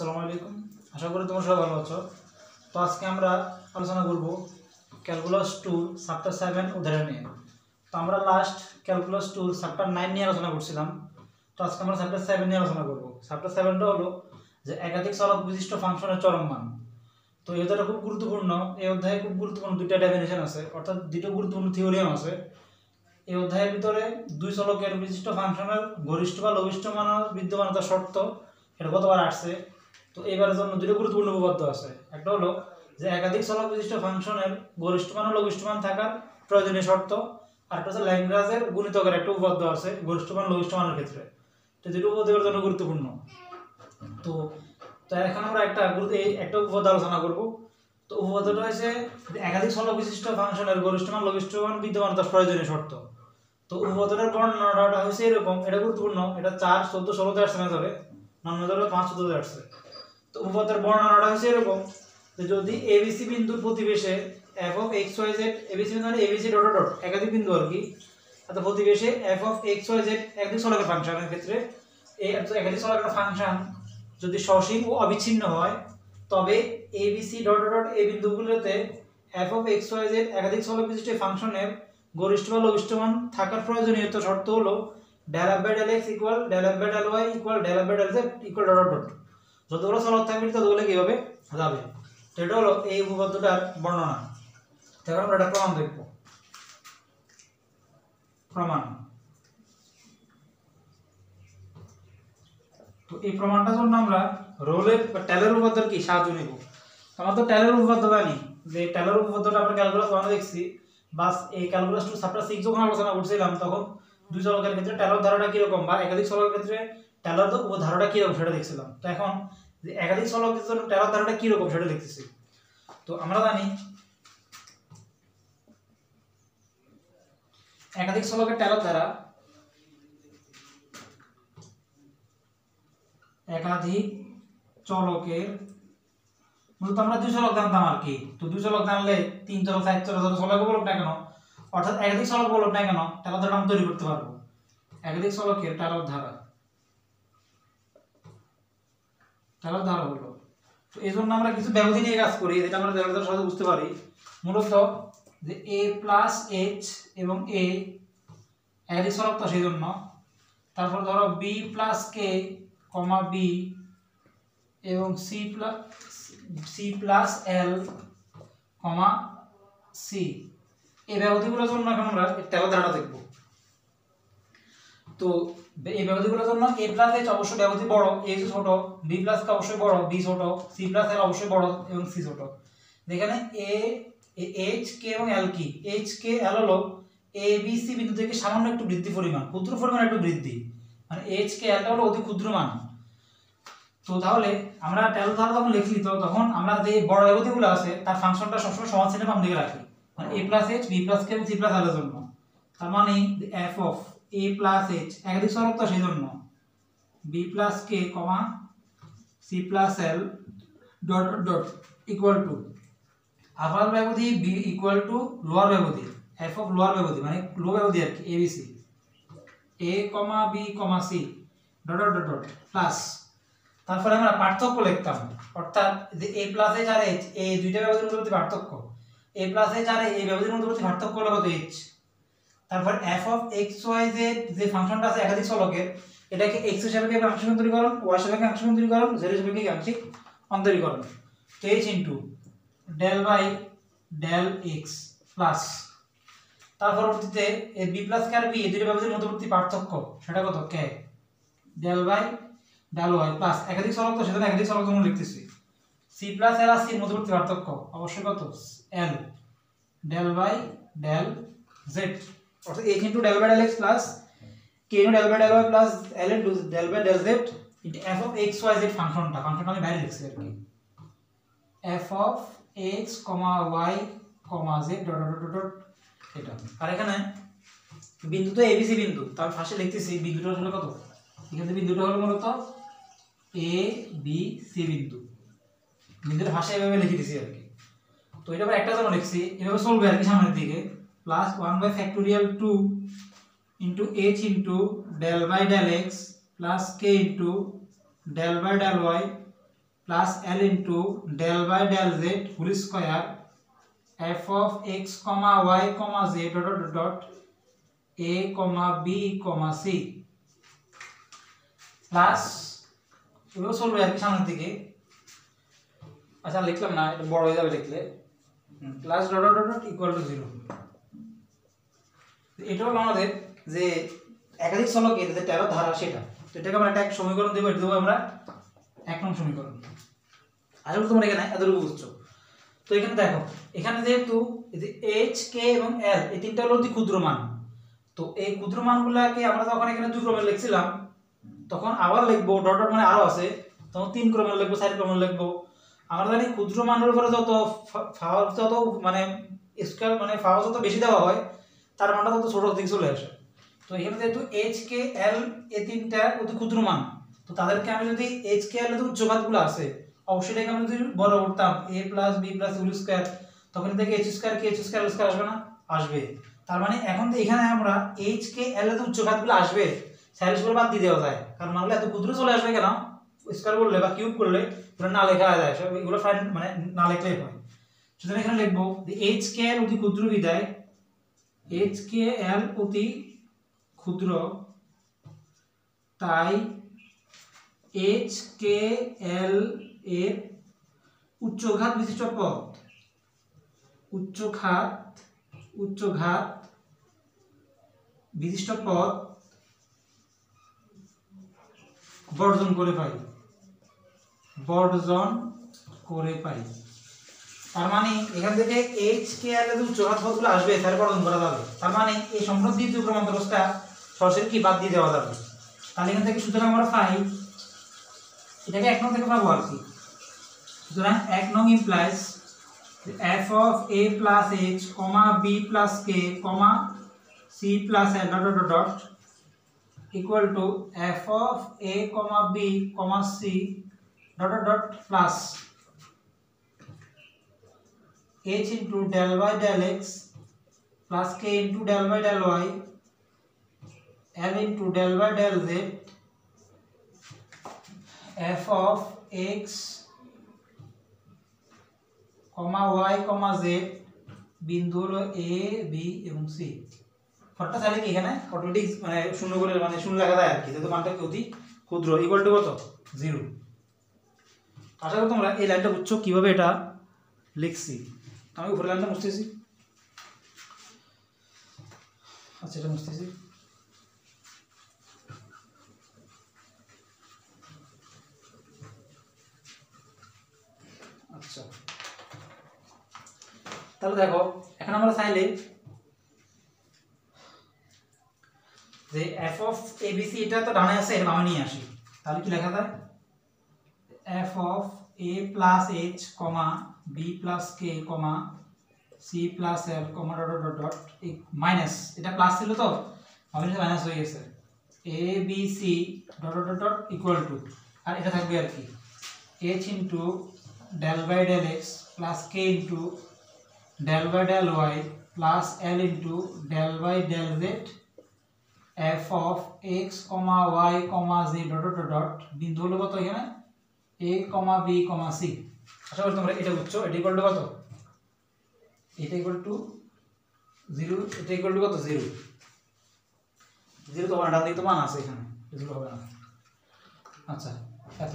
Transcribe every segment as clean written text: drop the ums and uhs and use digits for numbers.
আসসালামু আলাইকুম। আশা করি তোমরা সবাই ভালো আছো। তো আজকে আমরা আলোচনা করব ক্যালকুলাস 2 চ্যাপ্টার 7 উদাহরণ নিয়ে। তো আমরা লাস্ট ক্যালকুলাস 2 চ্যাপ্টার 9 নিয়ে আলোচনা করছিলাম। তো আজকে আমরা চ্যাপ্টার 7 নিয়ে আলোচনা করব। চ্যাপ্টার 7টা হলো যে একাধিক চলক বিশিষ্ট ফাংশনের চরম মান। তো এই অধ্যায়টা খুব গুরুত্বপূর্ণ। এই অধ্যায়ে খুব গুরুত্বপূর্ণ দুইটা ডেফিনিশন আছে, অর্থাৎ দুটো গুরুত্বপূর্ণ থিওরিয়াম আছে। এই অধ্যায়ের ভিতরে দুই চলকের বিশিষ্ট ফাংশনের গরিষ্ঠ বা লঘিষ্ঠ মান বিদ্যমানতার শর্ত এটা কতবার আসছে। তো এবারের জন্য দুটো গুরুত্বপূর্ণ উপপাদ্য আছে। একটা হলো যে একাধিক চলক বিশিষ্ট ফাংশনের গরিষ্ঠ মান ও লঘিষ্ঠ মান থাকার প্রয়োজনীয় শর্ত, আর একটা হচ্ছে ল্যাগ্রাঞ্জের গুণিতকের একটা উপপাদ্য আছে গরিষ্ঠ মান লঘিষ্ঠ মানের ক্ষেত্রে। তো দুটো উপপাদ্যের জন্য গুরুত্বপূর্ণ। তো তো এখন আমরা একটা উপপাদ্য আলোচনা করব। তো উপপাদ্যটা হচ্ছে একাধিক চলক বিশিষ্ট ফাংশনের গরিষ্ঠ মান লঘিষ্ঠ মান বিদ্যমানতার প্রয়োজনীয় শর্ত। তো উপপাদ্যটার বর্ণনাটা হচ্ছে এরকম, এটা গুরুত্বপূর্ণ। এটা 4, 14, 16 আসছে না ধরে, নাম ধরে 5, 14 আসছে। তো উপপাদ্যের বর্ণনাটা হচ্ছে এরকম যে যদি এবিসি বিন্দুর প্রতিবেশে f of x y z, ABC মানে এবিসি ডট ডট একাধিক বিন্দু আর কি, অর্থাৎ প্রতিবেশে f of x y z একাধিক চলকের ফাংশনের ক্ষেত্রে এই একাধিক চলকের ফাংশন যদি সসীম ও অবিচ্ছিন্ন হয়, তবে এবিসি ডট ডট এই বিন্দুগুলোতে f of x y z একাধিক চলক বিশিষ্ট ফাংশনের গরিষ্ঠ বা লঘিষ্ঠ মান থাকার প্রয়োজনীয়তা শর্ত হলো del f by del x equal del f by del y equal del f by del z equal dot dot. যতগুলো চলক থাকবে ততগুলো কি হবে যাবে। তো এটা হলো এই উপপাদ্যটার বর্ণনা। এখন আমরা একটা প্রমাণ দেখব। প্রমাণ। তো এই প্রমাণটার জন্য আমরা রোলের বা টেলর উপপাদ্যের কি সাহায্য নেব। আমরা তো টেলর উপপাদ্য জানি, যে টেলর উপপাদ্যটা আমরা ক্যালকুলাস 1 দেখছি, বাস এই ক্যালকুলাস 2 চ্যাপ্টার 6 যখন আলোচনা করছিলাম তখন দুই চলকের ক্ষেত্রে টেলর ধারাটা কি রকম বা একাধিক চলকের ক্ষেত্রে টেলর ধারাটা কি রকম সেটা দেখছিলাম। তো এখন যে একাধিক চলকের জন্য টেলর ধারাটা কি রকম সেটা দেখতেছি। তো আমরা জানি একাধিক চলকের টেলর ধারা একাধিক চলকের মূলত আমরা দুই চলক জানতাম আর কি। তো দুই চলক জানলে 3 চলক 4 চলক যত চলক বলুক না কেন, অর্থাৎ একাধিক চলক বলুক না কেন, টেলর ধারা আমরা তৈরি করতে পারবো। একাধিক চলকের টেলর ধারা হলো। তো এই জন্য আমরা কিছু ব্যবধি নিয়ে কাজ করি, যেটা আমরা টেলর ধারা সহজে বুঝতে পারি। মূলত যে a প্লাস h এবং a একাধিক চলক, তো সেই জন্য তারপর ধরো b প্লাস k কমা b এবং c প্লাস l কমা c, এই ব্যবধিগুলোর জন্য এখন আমরা টেলর ধারাটা দেখব। তো এই ব্যবধিগুলোর জন্য a প্লাস h অবশ্যই ব্যবধি বড়, a ছোট, b প্লাস k অবশ্যই বড়, b ছোট, c প্লাস l অবশ্যই বড় এবং c ছোট। এখানে a h k এবং l কি, h k l হলো a b c বিন্দু থেকে সামান্য একটু বৃদ্ধি পরিমাণ, ক্ষুদ্র পরিমাণ একটু বৃদ্ধি, মানে h k l টা হলো অতি ক্ষুদ্র মান। তো তাহলে আমরা টেলর ধারা যখন লিখি তখন আমরা যে বড় ব্যবধিগুলো আছে তার ফাংশনটা সবসময় সমান চিহ্নের বাম দিকে রাখি, মানে a plus h, b plus k এবং c প্লাস l এর জন্য। তার মানে f of a plus h একাধিক চলক, তো সেই জন্য b plus k comma c plus l dot dot equal to upper ব্যবধি b ইকুয়াল টু লোয়ার ব্যবধি f of লোয়ার ব্যবধি মানে লো ব্যবধি আর কি abc a comma b comma c dot dot dot plus, তারপরে আমরা পার্থক্য লিখতাম, অর্থাৎ যে a প্লাস h আর h এই দুইটা ব্যবধির মধ্যবর্তী পার্থক্য, a প্লাস h আর এই ব্যবধির মধ্যবর্তী পার্থক্য হলো কত h। তারপর f of x y z যে ফাংশনটা আছে একাধিক চলকের, এটাকে x হিসেবে কি আংশিক অন্তরীকরণ, y হিসেবে কি আংশিক অন্তরীকরণ, z হিসেবে কি আংশিক অন্তরীকরণ। তো h into del by del x plus, তার পরবর্তীতে এই b প্লাস k আর b এই দুইটা ব্যবধির মধ্যবর্তী পার্থক্য সেটা কত k del by del y plus একাধিক চলক, তো সেটা একাধিক চলক আমরা লিখতেছি c প্লাস l আর c এর মধ্যবর্তী পার্থক্য অবশ্যই কত l del by del z, অর্থাৎ h into del by del x plus k into del by del y plus l into del by del z into f of x y z ফাংশনটা আমি বাইরে লিখছি আর কি, f of x, y, z dot dot dot এটা। আর এখানে বিন্দু তো abc বিন্দু, তার ফাঁসে লিখতেছি বিন্দুটা হলো কত, এখানে বিন্দুটা হলো মূলত a b c বিন্দু, বিন্দুর ভাষা এভাবে লিখে দিছি আর কি। তো এটা আবার একটা জন্য লিখছি, এভাবে চলবে আর কি সামনের দিকে, plus 1 by factorial 2 into h into del by del x plus k into del by del y plus L into del by del Z whole square F of X comma Y comma Z dot dot dot A comma B comma C plus এগুলো চলবে আর কি সামনের দিকে। আচ্ছা লিখলাম না, এটা বড় হয়ে যাবে লিখলে। Plus dot dot dot equal two 0। এটা হলো আমাদের যে একাধিক চলকের যে টেলর ধারা সেটা। তো এটাকে আমরা একটা সমীকরণ দেবো, এটা দেবো আমরা 1 নং সমীকরণ। আসলে তোমরা এখানে এতটুকু বুঝছো। তো এখানে দেখো, এখানে যেহেতু এইচ কে এবং এল এই তিনটা হলো অতি ক্ষুদ্র মান, তো এই ক্ষুদ্র মানগুলোকে আমরা যখন এখানে 2 ক্রমে লিখছিলাম তখন আবার লিখবো ডট ডট মানে আরো আছে, তখন 3 ক্রমে লিখবো, 4 ক্রমে লিখবো। আমরা জানি ক্ষুদ্র মানের উপরে যত মানে স্কয়ার মানে ফাওয়ার যত বেশি দেওয়া হয় তার মানটা তত ছোট দিকে চলে আসে। তো এখানে যেহেতু এইচ কে এল এই তিনটা অতি ক্ষুদ্র মান, তো তাদেরকে আমি যদি এইচ কে এল এর উচ্চঘাতগুলো আছে অবশ্যই এটাকে আমি যদি বড় করতাম a plus b plus whole square, তখন থেকে h স্কয়ার কি h স্কয়ার স্কয়ার আসবে না? আসবে। তার মানে এখন তো এখানে আমরা h কে l এর উচ্চঘাতগুলো আসবে সাইড স্কয়ার বাদ দিয়ে দেওয়া যায়, কারণ মানলে এত ক্ষুদ্র চলে আসবে কেন? স্কয়ার করলে বা কিউব করলে পুরো না লেখা যায়, সব এগুলো মানে না লিখলেই হয়। সুতরাং এখানে লিখবো যে h কে l অতি ক্ষুদ্র বিধায় h কে l অতি ক্ষুদ্র, তাই h কে l এর উচ্চঘাত বিশিষ্ট পদ উচ্চঘাত বিশিষ্ট পদ বর্জন করে পাই। তার মানে এখান থেকে h কে l এর উচ্চঘাত পদগুলো আসবে তাহলে বর্জন করা যাবে। তার মানে এই সম্পূর্ণ দ্বিতীয় ক্রমান্তরটা সরাসরি কি বাদ দিয়ে দেওয়া যাবে। তাহলে এখান থেকে সুতরাং আমরা পাই এটাকে 1 নং থেকে পাবো আর কি। সুতরাং 1 নং implies f of a plus h, b plus k, c plus l dot dot dot equal to f of a, b, c dot dot dot plus h into del y del x plus k into del y del y l into del y del z f of x, y, z বিন্দু হলো a, b এবং c। ফরটা চাইলে কি এখানে automatic মানে শূন্য করে মানে শূন্য লেখা যায় আর কি, যেহেতু মানটা অতি ক্ষুদ্র ইকুয়াল টু কত 0। আশা করি তোমরা এই লাইনটা বুঝছো কিভাবে এটা লিখছি। আমি উপরে লাইনটা মুছতেছি। আচ্ছা এটা মুছতেছি। আচ্ছা তাহলে দেখো এখন আমরা চাইলে যে f of abc এটা তো ডানে আছে, এটা বামে নিয়ে আসি। তাহলে কি লেখা যায়? f of a plus h, b plus k, c plus l, dot dot dot minus এটা প্লাস ছিল তো আমাদের মাইনাস হয়ে গেছে a b c dot dot dot equal to, আর এটা থাকবে আর কি h into del by del x plus k into del by del y plus l into del by del z f of x, y, z dot dot dot বিন্দু হলো কত এখানে a, b, c। আশা করি তোমরা এটা বুঝছো। এটা equal to কত? এটা ইকুয়াল টু 0, এটা ইকুয়াল টু কত 0। 0 তো ডান দিকে তো মান আছে, এখানে 0 হবে না। আচ্ছা এত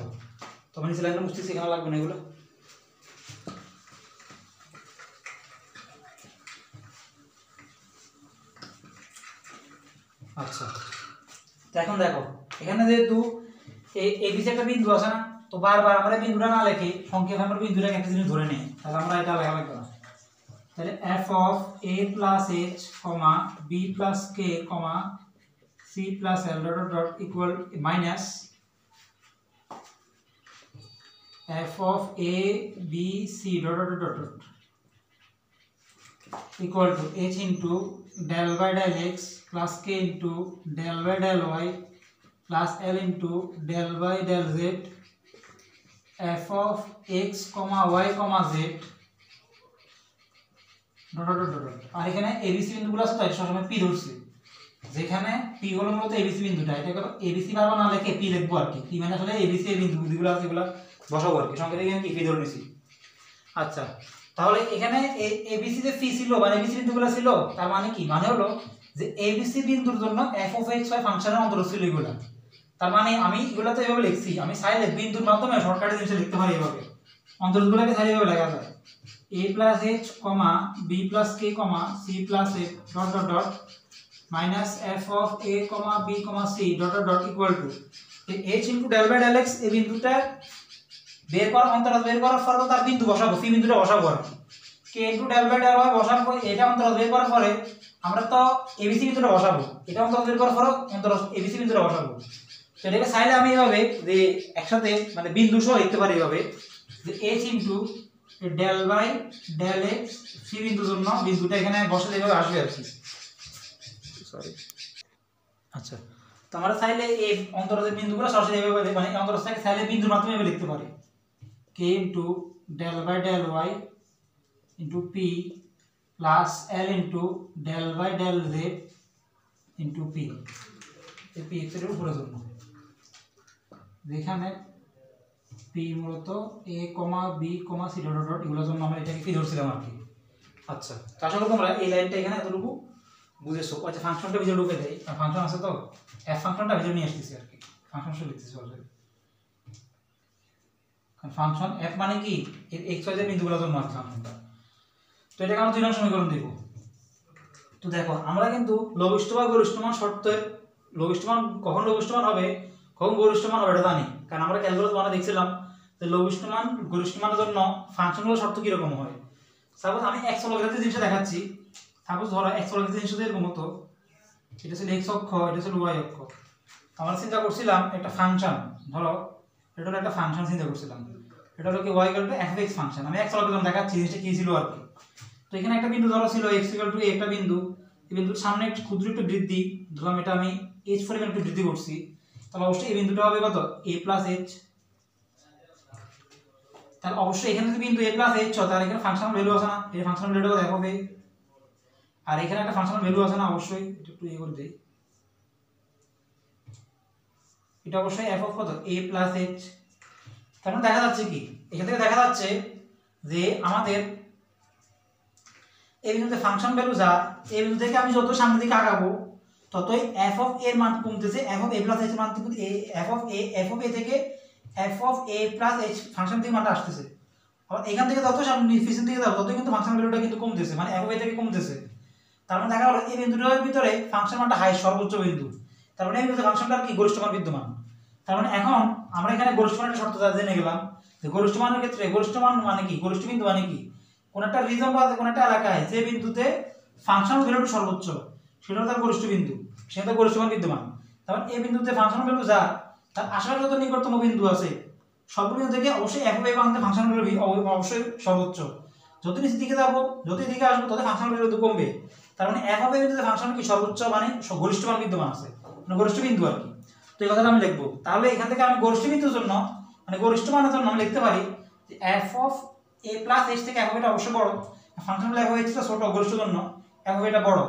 তোমরা নিচে লাইনটা মুছতেছি, এখানে লাগবে না এগুলো। আচ্ছা তো এখন দেখো এখানে যেহেতু এই বিশে একটা বিন্দু আছে না, তো বারবার আমরা বিন্দুটা না লিখে সংক্ষেপে আমরা বিন্দুটাকে একটা জিনিস ধরে নেই, তাহলে আমরা এটা লেখা লাগবে না। তাহলে f of a plus h, b plus k, c plus l dot dot dot equal minus f of a, b, c dot dot dot dot equal to h into del by del x plus k into del by del y plus l into del by del z f of x, y, z dot dot dot. আর এখানে ABC বিন্দুগুলো আছে তাই সবসময় P ধরছি, যেখানে P হলো মূলত এবিসি বিন্দুটা, এটা এবিসি বারবার না লিখে পি লিখবো আর কি। পি মানে আসলে এবিসি এর বিন্দু যেগুলো আছে এগুলো বসাবো আর কি, সংকেত এখানে কি পি ধরে নিছি। আচ্ছা, তাহলে এখানে এবিসি যে পি ছিল মানে এবিসি বিন্দুগুলো ছিল, তার মানে কি, মানে হলো যে এবিসি বিন্দুর জন্য এফ অফ এক্স ওয়াই ফাংশনের অন্তরজ ছিল এগুলো। তার মানে আমি এগুলো তো এভাবে লিখছি, আমি চাইলে বিন্দুর মাধ্যমে শর্টকাটে জিনিস লিখতে পারি এভাবে, অন্তরজগুলোকে চাইলে এভাবে লেখা যায় a plus h comma b plus k comma C plus a dot dot dot minus f of a comma B comma c dot dot dot equal to h into del by del x. এই বিন্দুটা বের করার অন্তরাল বের করার পর তার বিন্দু বসাবো, সি বিন্দুটা বসাবো আর কি, k into del by del y বসার পর এটা অন্তরাল বের করার পরে আমরা তো এবিসি বিন্দুটা বসাবো, এটা অন্তরাল বের করার পর অন্তরাল এবিসি বিন্দুটা বসাবো। তো এটাকে চাইলে আমি এইভাবে যে একসাথে মানে বিন্দু সহ লিখতে পারি এইভাবে যে h into del by del x c বিন্দুর জন্য বিন্দুটা এখানে বসালে এইভাবে আসবে আর কি, সরি। আচ্ছা, তো আমরা চাইলে এই অন্তরালের বিন্দুগুলো সরাসরি এইভাবে মানে অন্তরাল থেকে চাইলে বিন্দুর মাধ্যমে এভাবে লিখতে পারি k into del by del y into p plus l into del by del z into p, এই পি এক্স এর উপরের জন্য, যেখানে পি মূলত a comma B comma c dot dot এগুলোর জন্য আমরা এটাকে কি ধরছিলাম আর কি। আচ্ছা, আশা করি তোমরা এই লাইনটা এখানে এতটুকু বুঝেছো। আচ্ছা, ফাংশনটা ভিতরে ঢুকে দেয়, আর ফাংশন আছে তো এফ ফাংশনটা ভিতরে নিয়ে আসতেছি আর কি, ফাংশন সব লিখতেছি অলরেডি। কারণ ফাংশন এফ মানে কি এক্স ওয়াই জেড বিন্দুগুলোর জন্য আছে ফাংশনটা। তো এটাকে আমরা দুই নং সমীকরণ দেব। তো দেখো আমরা কিন্তু লঘিষ্ঠ বা গরিষ্ঠ মান শর্তের লঘিষ্ঠ মান কখন লঘিষ্ঠ মান হবে কখন গরিষ্ঠ মান হবে এটা জানি, কারণ আমরা ক্যালকুলাস মানে দেখছিলাম যে লঘিষ্ঠ মান গরিষ্ঠ মানের জন্য ফাংশনগুলোর শর্ত কিরকম হয়। সাপোজ আমি এক্স লঘিষ্ঠ জিনিসটা দেখাচ্ছি, সাপোজ ধরো এক্স লঘিষ্ঠ জিনিসটা এরকম মতো, এটা ছিল এক্স অক্ষ, এটা ছিল ওয়াই অক্ষ। আমরা চিন্তা করছিলাম একটা ফাংশন, ধরো এটা হলো একটা ফাংশন চিন্তা করছিলাম, এটা হলো কি y equal to f of x function. আমি এক্স লঘিষ্ঠ দেখাচ্ছি জিনিসটা কি ছিল আর কি। তো এখানে একটা বিন্দু ধরো ছিল এক্স ইকুয়াল টু একটা বিন্দু, এই বিন্দুর সামনে একটু ক্ষুদ্র একটু বৃদ্ধি, ধরলাম এটা আমি এইচ পরিমাণ একটু বৃদ্ধি করছি, তাহলে অবশ্যই এই বিন্দুটা হবে কত a প্লাস এইচ। তাহলে অবশ্যই এখানে যদি বিন্দু a প্লাস এইচ হয় তাহলে এখানে ফাংশনাল ভ্যালু আছে না, এই ফাংশনাল ভ্যালুটা দেখো হবে, আর এখানে একটা ফাংশনাল ভ্যালু আছে না, অবশ্যই এটা একটু করে দেই, এটা অবশ্যই f অফ কত a প্লাস এইচ। তাহলে দেখা যাচ্ছে কি এখান থেকে দেখা যাচ্ছে যে আমাদের এই বিন্দুতে ফাংশন ভ্যালু যা, এই বিন্দু থেকে আমি যত সামনের দিকে আগাবো ততই f অফ a এর মান কমতেছে, f of a plus h এর মান কিন্তু f অফ a থেকে f of a plus h function থেকে মানটা আসতেছে। আর এখান থেকে যত সামনে পিছন দিকে যাব ততই কিন্তু ফাংশন ভ্যালুটা কিন্তু কমতেছে, মানে f অফ a থেকে কমতেছে। তার মানে দেখা হলো এই বিন্দুটার ভিতরে ফাংশন মানটা হাই সর্বোচ্চ বিন্দু, তার মানে এই বিন্দুতে ফাংশনটার কি গরিষ্ঠ মান বিদ্যমান। তার মানে এখন আমরা এখানে গরিষ্ঠ মানের শর্ত জেনে গেলাম যে গরিষ্ঠ মানের ক্ষেত্রে গরিষ্ঠ মান মানে কি, গরিষ্ঠ বিন্দু মানে কি, কোন একটা রিজন বা কোন একটা এলাকায় যে বিন্দুতে ফাংশন ভ্যালুটা সর্বোচ্চ সেটা তার গরিষ্ঠ বিন্দু, সেটা গরিষ্ঠ মান বিদ্যমান। তারপর এই বিন্দুতে ফাংশন ভ্যালু যা তার আশেপাশে যত নিকটতম বিন্দু আছে সব বিন্দু থেকে অবশ্যই f অফ a মানতে ফাংশন ভ্যালু অবশ্যই সর্বোচ্চ, যত নিচের দিকে যাব যত এদিকে আসবো তত ফাংশন ভ্যালু তো কমবে। তার মানে f অফ a বিন্দুতে ফাংশন কি সর্বোচ্চ মানে গরিষ্ঠ মান বিদ্যমান আছে, মানে গরিষ্ঠ বিন্দু আর কি। তো এই কথাটা আমি লিখবো, তাহলে এখান থেকে আমি গরিষ্ঠ বিন্দুর জন্য মানে গরিষ্ঠ মানের জন্য আমি লিখতে পারি যে f of a plus h থেকে f অফ a অবশ্যই বড়, ফাংশন f অফ h টা ছোট গরিষ্ঠ জন্য f অফ a টা বড়,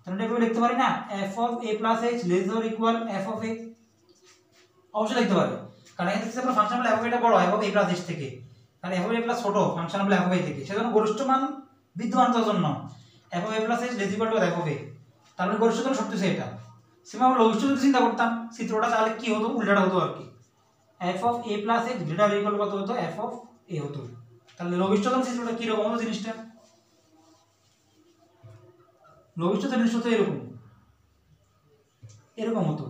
তাহলে এটা লিখতে পারি না f of a plus h less or equal f of a, অবশ্যই লিখতে পারি, কারণ এখান থেকে আমরা ফাংশন f অফ a টা বড় f of a plus h থেকে, তাহলে f অফ a প্লাস ছোট ফাংশন f অফ a থেকে, সেজন্য গরিষ্ঠ মান বিদ্যমান তার জন্য f of a plus h less equal two f of a, তার মানে গরিষ্ঠ মান সবচেয়ে এটা। সিমা আমরা লঘিষ্ঠ যদি চিন্তা করতাম চিত্রটা তাহলে কি হতো, উল্টাটা হতো আর কি, f of a plus h greater equal কত হতো f অফ a হতো। তাহলে লঘিষ্ঠ চিত্রটা কি রকম হতো জিনিসটা, লঘিষ্ঠ জিনিসটা তো এরকম এরকম হতো।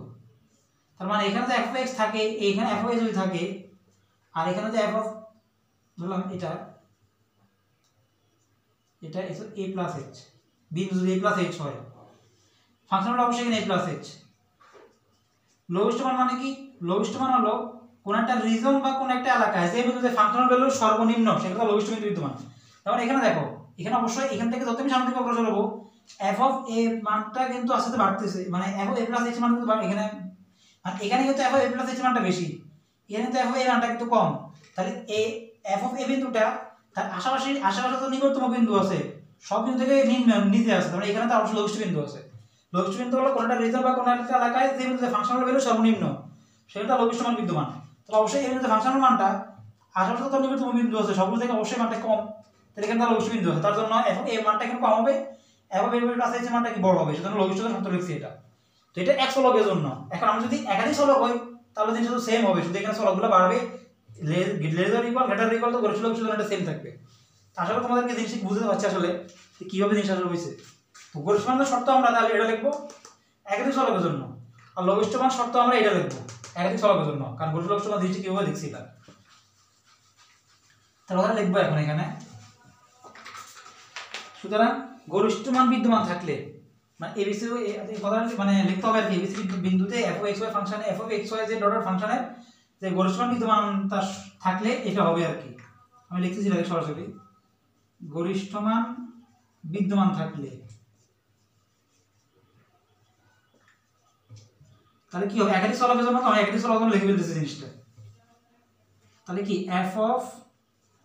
তার মানে এখানে যে f অফ x থাকে এইখানে f অফ a যদি থাকে আর এখানে যে f অফ ধরলাম এটা এটা a প্লাস h বিন্দু যদি a প্লাস h হয় ফাংশনটা অবশ্যই এখানে a প্লাস h। লঘিষ্ঠ মান মানে কি, লঘিষ্ঠ মান হলো কোন একটা রিজন বা কোন একটা এলাকায় যে বিন্দুতে ফাংশনাল ভ্যালু সর্বনিম্ন সেটা লঘিষ্ঠ বিন্দু বিদ্যমান। তাহলে এখানে দেখো এখানে অবশ্যই এখান থেকে যত আমি সামনে দিকে অগ্রসর হবো f অফ a মানটা কিন্তু আস্তে আস্তে বাড়তেছে, মানে f of a plus h মান কিন্তু এখানে মানে এখানে কিন্তু f of a plus h মানটা বেশি, এখানে তো f অফ a মানটা কিন্তু কম। তাহলে f অফ a বিন্দুটা তার আশেপাশে তো নিকটতম বিন্দু আছে সব বিন্দু থেকে নিচে আছে, তাহলে এখানে তো অবশ্যই লঘিষ্ঠ বিন্দু আছে, লঘিষ্ঠ বিন্দু হলো কোনটা রিজন বা কোন একটা এলাকায় যে বিন্দুতে ফাংশনাল ভ্যালু সর্বনিম্ন সেটা লঘিষ্ঠ মান বিদ্যমান। তাহলে অবশ্যই এই বিন্দুতে ফাংশনাল মানটা আশেপাশে তো নিকটতম বিন্দু আছে, সবগুলো থেকে অবশ্যই মানটা কম, তাহলে এখানে লঘিষ্ঠ বিন্দু আছে, তার জন্য এখন এই মানটা এখানে কম হবে এবং এই প্লাস এইচ মানটা কি বড় হবে, সেজন্য লঘিষ্ঠতার সূত্র লিখছি এটা। তো এটা এক চলকের জন্য। এখন আমরা যদি একাধিক চলক হয় তাহলে জিনিসটা তো সেম হবে, শুধু এখানে চলকগুলো বাড়বে, লেজার ইকুয়াল গ্রেটার ইকুয়াল তো গরিষ্ঠ লঘিষ্ঠ এটা সেম থাকবে। আসলে তোমাদেরকে জিনিসটা বুঝতে পারছি আসলে কিভাবে জিনিস আসলে হয়েছে। তো গরিষ্ঠ মান শর্ত আমরা তাহলে এটা লিখবো একাধিক চলকের জন্য, আর লঘিষ্ঠ মান শর্ত আমরা এটা লিখবো একাধিক চলকের জন্য, কারণ গরিষ্ঠ লঘিষ্ঠ মান জিনিসটা কিভাবে লিখছি এটা। তাহলে ওরা লিখবো এখন এখানে। সুতরাং গরিষ্ঠ মান বিদ্যমান থাকলে মানে এবিসি কথা মানে লিখতে হবে আর কি, এবিসি বিন্দুতে এফ অফ এক্স ওয়াই ফাংশনে এফ অফ এক্স ওয়াই যে ডট ফাংশনের যে গরিষ্ঠ মান বিদ্যমান তার থাকলে এটা হবে আর কি। আমি লিখতেছি এটা সরাসরি, গরিষ্ঠ মান বিদ্যমান থাকলে তাহলে কি হবে, একাধিক চলকের জন্য তো আমি একাধিক চলকের জন্য লিখে ফেলতেছি জিনিসটা। তাহলে কি f of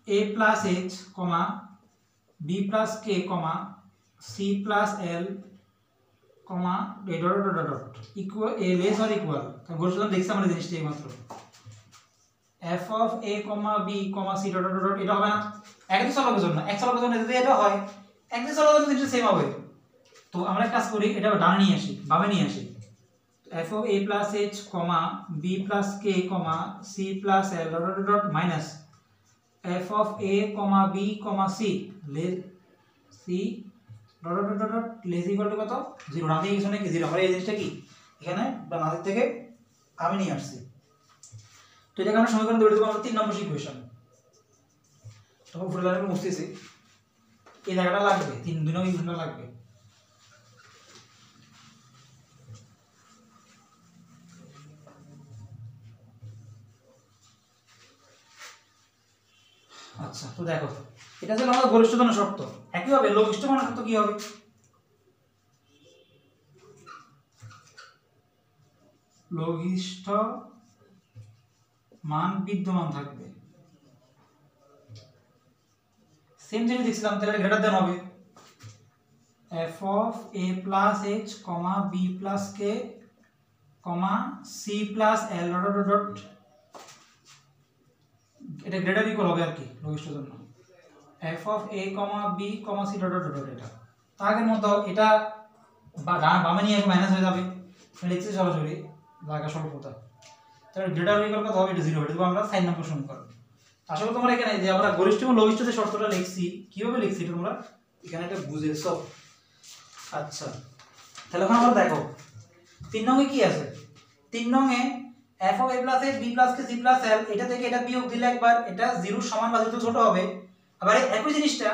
a plus h comma b plus k comma C plus l comma dot dot dot equal a less or equal, কারণ গরিষ্ঠ মান দেখছি আমরা জিনিসটা এইমাত্র, f of a comma B comma c dot dot dot এটা হবে না একাধিক চলকের জন্য। এক চলকের জন্য যদি এটা হয় একাধিক চলকের জন্য জিনিসটা সেম হবে। তো আমরা এক কাজ করি, এটা ডানে নিয়ে আসি, বামে নিয়ে আসি, f of a plus h comma b plus k comma C plus l dot dot dot minus f of a comma B comma c less c dot dot dot dot less equal to কত 0, না থেকে কিছু নাকি 0। আমরা এই জিনিসটা কি এখানে ডান হাত থেকে আমি নিয়ে আসছি। তো এটাকে আমরা সমীকরণ ধরে দেবো আমরা 3 নম্বর ইকুয়েশন। তখন ফুল লাইনে মুছতেছি, এই জায়গাটা লাগবে 2 নম্বর ইকুয়েশনটা লাগবে। আচ্ছা তো দেখো এটা হলো আমাদের গরিষ্ঠ মান শর্ত। একইভাবে লঘিষ্ঠ মান শর্ত কি হবে, লঘিষ্ঠ মান বিদ্যমান থাকবে সেম জিনিস দেখছিলাম, তাহলে গ্রেটার দেন হবে f of a plus h comma b plus k comma C plus l dot dot dot এটা গ্রেটার ইকুয়াল হবে আর কি লঘিষ্ঠের জন্য f of a comma B comma c dot dot dot. এটা আগের মতো এটা বামে নিয়ে মাইনাস হয়ে যাবে, লিখছি সরাসরি জায়গা স্বল্পতা, তাহলে গ্রেটার ইকুয়াল কত হবে, এটা 0 হবে। এটা আমরা 4 নম্বর সমীকরণ। আসলে তোমরা এখানে যে আমরা গরিষ্ঠ এবং লঘিষ্ঠ যে শর্তটা লিখছি কিভাবে লিখছি এটা তোমরা এখানে এটা বুঝেছো। আচ্ছা তাহলে এখন আমরা দেখো 3 নং এ কি আছে, 3 নং এ f of a plus h b plus k c plus l এটা থেকে এটা বিয়োগ দিলে একবার এটা 0 সমান বা 0 ছোট হবে, আবার একই জিনিসটা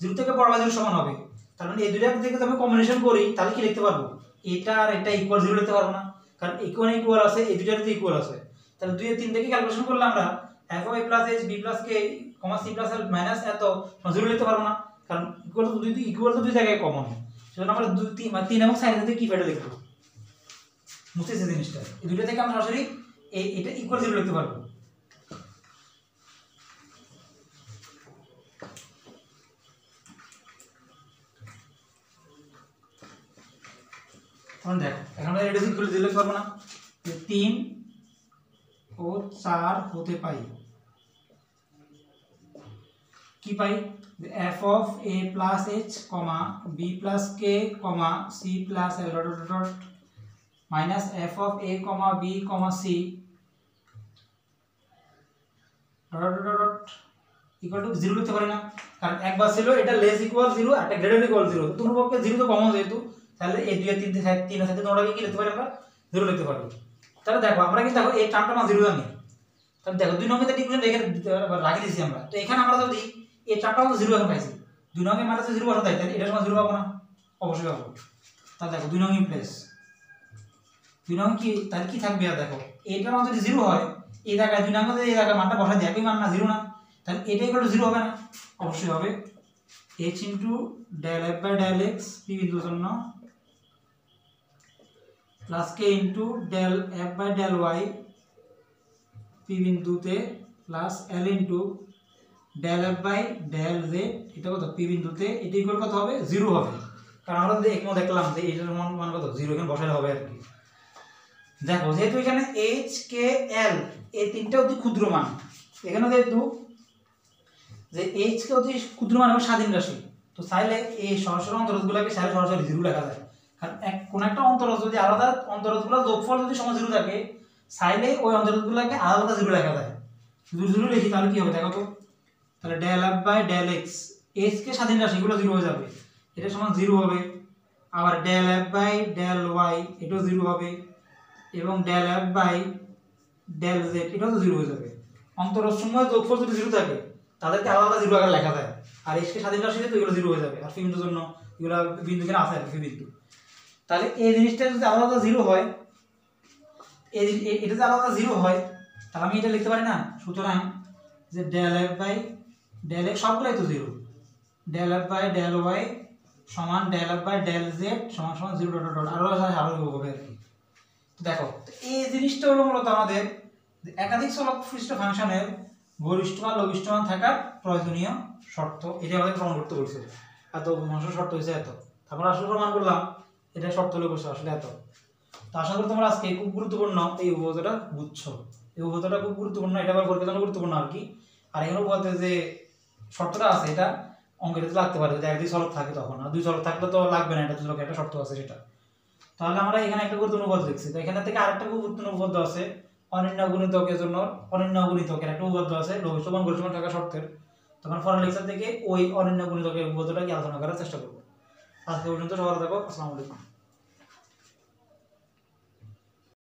0 থেকে বড় বা 0 সমান হবে। তার মানে এই দুইটা থেকে যদি আমি কম্বিনেশন করি তাহলে কি লিখতে পারবো, এটা আর এটা ইকুয়াল 0 লিখতে পারবো না, কারণ ইকুয়াল ইকুয়াল আছে, এই দুইটাতে ইকুয়াল আছে। তাহলে 2 এর 3 থেকে ক্যালকুলেশন করলে আমরা f of a plus h b plus k c plus l minus এত 0 লিখতে পারবো না, কারণ ইকুয়াল তো দুই জায়গায় কমন। সেজন্য আমরা 2 3 এবং 4 থেকে কি ফেলে লিখবো, মুছতেছি জিনিসটা। এই দুইটা থেকে আমরা সরাসরি এটা ইকুয়াল 0 লিখতে পারবো। এখন দেখো এখন আমরা এটা ইকুয়াল 0 লিখতে পারবো না, 3 ও 4 হতে পাই কি পাই f of a plus h b plus k c plus l dot dot dot minus f of a b c dot dot dot equal to 0 লিখতে পারি না, কারণ একবার ছিল এটা লেস ইকুয়াল 0 আর এটা গ্রেটার ইকুয়াল 0, তো দুটোর পক্ষে 0 তো কমন যেহেতু, তাহলে এই 2 3 3 এর সাথে তোমরা কি লিখতে পারি আমরা 0 লিখতে পারবো। তাহলে দেখো আমরা কিন্তু দেখো এই টার্মটা না 0 জানি, তাহলে দেখো 2 নম্বরে ইকুয়েশন রেখে রাখি দিয়েছি আমরা। তো এখানে আমরা যদি এই টার্মটা তো 0 এখন পাইছি, 2 নম্বরে মানে তো 0 বসাতে হয়, তাহলে এটার সময় 0 পাবো না, অবশ্যই পাবো। তাহলে দেখো 2 নম্বর প্লেস 2 নম্বর কি তাহলে কি থাকবে, আর দেখো এইটার মান যদি 0 হয় এই জায়গায় 2 নম্বরে এই জায়গায় মানটা বসাই দিই, একই মান না 0 না, তাহলে এটা ইকুয়াল টু 0 হবে না, অবশ্যই হবে h del f by del x p বিন্দুর জন্য plus k del f by del y p বিন্দুতে plus l del f by del z এটা কত p বিন্দুতে, এটা ইকুয়াল কত হবে 0 হবে। কারণ আমরা যদি এখানে দেখলাম যে এটার মান কত 0 এখানে বসালে হবে আর কি। দেখো যেহেতু এখানে h k l এই তিনটা অতি ক্ষুদ্র মান, এখানে যেহেতু যে h কে অতি ক্ষুদ্র মান এবং স্বাধীন রাশি, তো চাইলে এই সরাসরি অন্তরজগুলোকে চাইলে সরাসরি 0 লেখা যায়। কারণ কোন একটা অন্তরজ যদি আলাদা অন্তরজগুলোর যোগফল যদি সমান 0 থাকে, চাইলে ওই অন্তরজগুলোকে আলাদা 0 লেখা যায়। যদি 0 লিখি তাহলে কি হবে দেখো তো, তাহলে del f by del x, h কে স্বাধীন রাশি এগুলো 0 হয়ে যাবে, এটা সমান 0 হবে। আবার del f by del y এটাও 0 হবে, এবং del f by del z এটাও তো 0 হয়ে যাবে। অন্তরসমূহের যোগফল যদি 0 থাকে তাদেরকে আলাদা 0 আকারে লেখা যায়, আর h কে স্বাধীন রাশি তো এগুলো 0 হয়ে যাবে। আর বিন্দুর জন্য এগুলো বিন্দু এখানে আছে আর কি বিন্দু। তাহলে এই জিনিসটা যদি আলাদা 0 হয়, এটা যদি আলাদা 0 হয় তাহলে আমি এটা লিখতে পারি না, সুতরাং যে del f by del x সবগুলাই তো 0, del f by del y সমান del f by del z সমান সমান 0 ডট ডট আরো হবে আর কি। দেখো এই জিনিসটা হলো মূলত আমাদের একাধিক চলক বিশিষ্ট ফাংশনের গরিষ্ঠ মান লঘিষ্ঠ মান থাকার প্রয়োজনীয় শর্ত, এটা আমাদের প্রমাণ করতে বলছে। এত মানুষের শর্ত হয়েছে এত, তারপর আসলে প্রমাণ করলাম এটা শর্ত হলে বসে আসলে এত। তো আশা করি তোমরা আজকে খুব গুরুত্বপূর্ণ এই উপপাদ্যটা বুঝছো। এই উপপাদ্যটা খুব গুরুত্বপূর্ণ, এটা আবার পরীক্ষার জন্য গুরুত্বপূর্ণ আর কি। আর এখানে উপপাদ্যে যে শর্তটা আছে এটা অঙ্কের লাগতে পারে, যদি একদিক চলক থাকে তখন, আর দুই চলক থাকলে তো লাগবে না, এটা দুই চলকের একটা শর্ত আছে সেটা। তাহলে আমরা এখানে একটা গুরুত্বপূর্ণ উপপাদ্য দেখছি। তো এখানে থেকে আরেকটা খুব গুরুত্বপূর্ণ উপপাদ্য আছে, অনির্ণয় গুণিতকের জন্য অনির্ণয় গুণিতকের একটা উপপাদ্য আছে লঘিষ্ঠ মান গরিষ্ঠ মান থাকা শর্তের। তখন পরের লেকচার থেকে ওই অনির্ণয় গুণিতকের উপপাদ্যটা কি আলোচনা করার চেষ্টা করব। আজকে পর্যন্ত সবার থাকো, আসসালামু আলাইকুম।